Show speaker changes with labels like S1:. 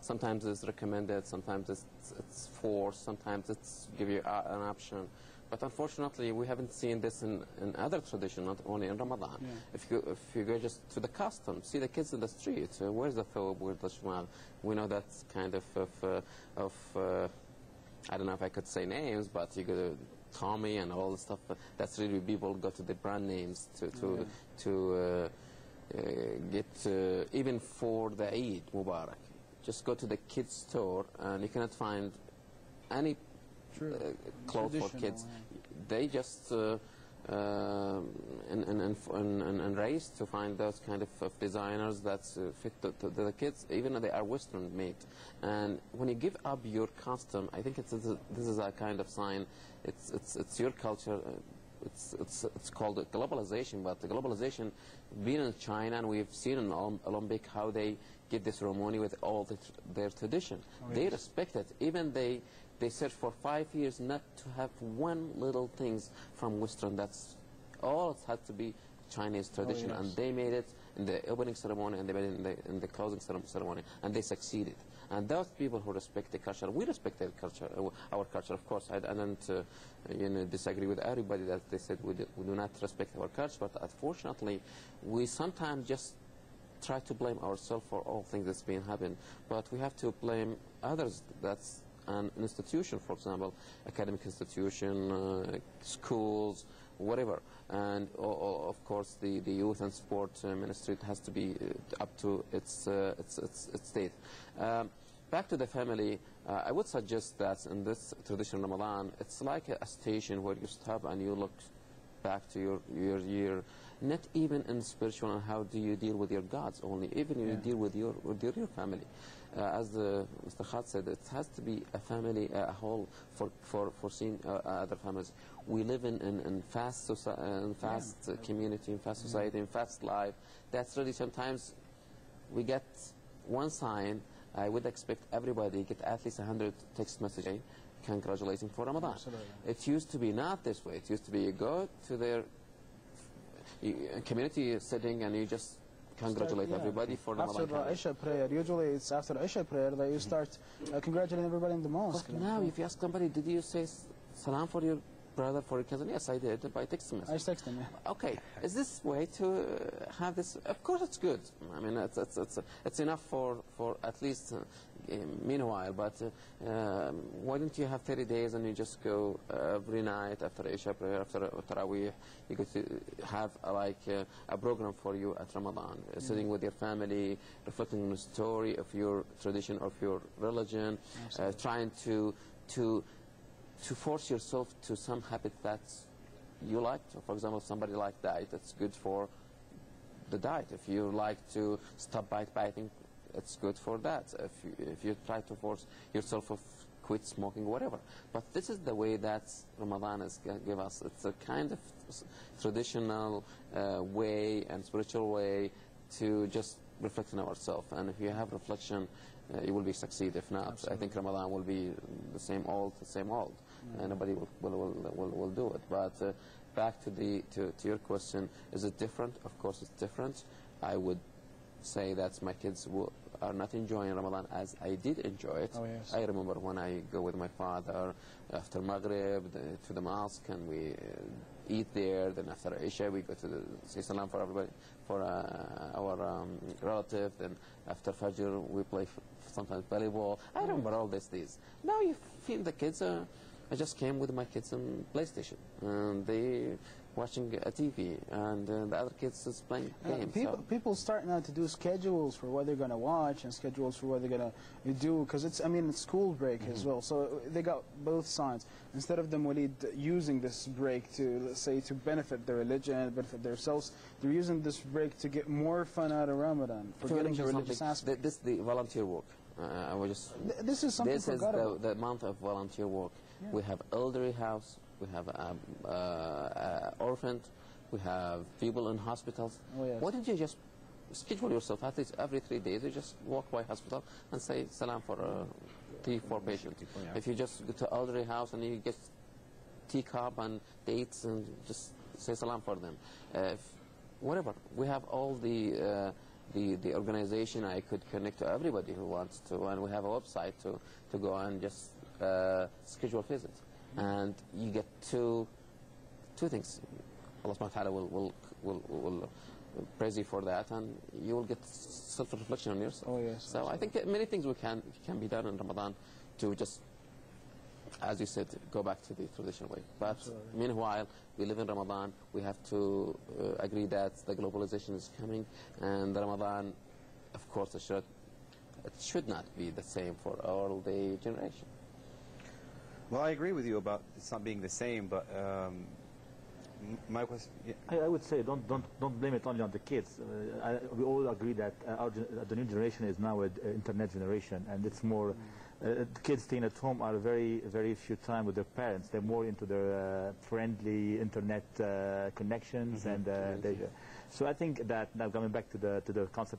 S1: Sometimes it's recommended, sometimes it's forced, sometimes it's give you an option. But unfortunately, we haven't seen this in other traditions, not only in Ramadan.
S2: Yeah.
S1: If you go just to the custom, see the kids in the street. Where's the thobe? Where's the shmal? We know that's kind of I don't know if I could say names, but you go to Tommy and all the stuff. That's really people go to the brand names to get even for the Eid Mubarak. Just go to the kids store and you cannot find any clothes for kids. They just and race to find those kind of designers that fit the kids, even though they are Western made. And when you give up your custom, I think this is a kind of sign. It's your culture. It's called globalization, but the globalization, being in China, and we've seen in Olympic how they get this ceremony with all their tradition.
S2: Oh,
S1: they
S2: yes.
S1: respect it. Even they search for 5 years not to have one little things from Western. That's all. It had to be Chinese tradition,
S2: oh, yes.
S1: and they made it in the opening ceremony and they made it in the closing ceremony, and they succeeded. And those people who respect the culture, we respect their culture, our culture, of course. I don't disagree with everybody that they said we do not respect our culture, but unfortunately, we sometimes just try to blame ourselves for all things that's been happening. But we have to blame others. That's an institution, for example, academic institution, schools, whatever. And of course, the youth and sport ministry has to be up to its state. Back to the family, I would suggest that in this tradition Ramadan, it's like a station where you stop and you look back to your year, not even in spiritual and how do you deal with your gods only, even you deal with your family. As Mr. Khat said, it has to be a family, a whole for seeing other families. We live in fast community, in fast society, in fast life. That's really sometimes we get one sign. I would expect everybody get at least 100 text messages congratulating for Ramadan.
S2: Absolutely.
S1: It used to be not this way. It used to be you go to their community setting and you just congratulate everybody for Ramadan.
S2: After the Isha prayer, usually it's after Isha prayer that you start congratulating everybody in the mosque.
S1: But now, if you ask somebody, did you say salam for your brother, for your cousin? Yes, I did, by text message.
S2: I text him, yeah.
S1: Okay, is this way to have this? Of course it's good. I mean, it's enough for at least meanwhile, but why don't you have 30 days and you just go every night after Isha prayer, after Taraweeh, you go to have a program for you at Ramadan, sitting with your family, reflecting on the story of your tradition, of your religion, trying to force yourself to some habit that you like. For example, if somebody like diet, it's good for the diet. If you like to stop biting, it's good for that. If you try to force yourself to quit smoking, whatever. But this is the way that Ramadan is give us. It's a kind of traditional way and spiritual way to just reflect on ourselves. And if you have reflection, you will be succeed. If not, absolutely. I think Ramadan will be the same old. Nobody will do it. But back to your question, is it different? Of course it's different. I would say that my kids are not enjoying Ramadan as I did enjoy it.
S2: Oh, yes.
S1: I remember when I go with my father after Maghrib to the mosque and we eat there. Then after Isha we go to say salam for everybody, for our relative. Then after Fajr we play sometimes volleyball. I remember all these days. Now you feel the kids. I just came with my kids on PlayStation, and they watching a TV, and the other kids is playing games.
S2: People start now to do schedules for what they're going to watch and schedules for what they're going to do, because it's school break as well. So they got both sides. Instead of them using this break to, let's say, to benefit their religion, benefit themselves, they're using this break to get more fun out of Ramadan, forgetting the religious aspect.
S1: This is the volunteer work.
S2: This is something forgettable.
S1: The month of volunteer work. Yeah. We have elderly house, we have orphaned, we have people in hospitals.
S2: Oh, yes.
S1: Why don't you just schedule yourself at least every 3 days? You just walk by hospital and say salam for 3-4 patients. Yeah. If you just go to elderly house and you get teacup and dates and just say salam for them. Whatever. We have all the the organization, I could connect to everybody who wants to, and we have a website to go and just schedule visits. And you get two things. Allah subhanahu wa ta'ala will praise you for that, and you will get self-reflection on yourself.
S2: Oh, yes.
S1: So I think many things can be done in Ramadan to just, as you said, go back to the traditional way. But
S2: Absolutely.
S1: meanwhile, we live in Ramadan. We have to agree that the globalization is coming, and Ramadan, of course, it should not be the same for all the generation.
S3: Well, I agree with you about it's not being the same, but my question. Yeah.
S4: I would say don't blame it only on the kids. We all agree that the new generation is now an internet generation, and it's more. The kids staying at home are very few time with their parents. They're more into their friendly internet connections, and so I think that now coming back to the concept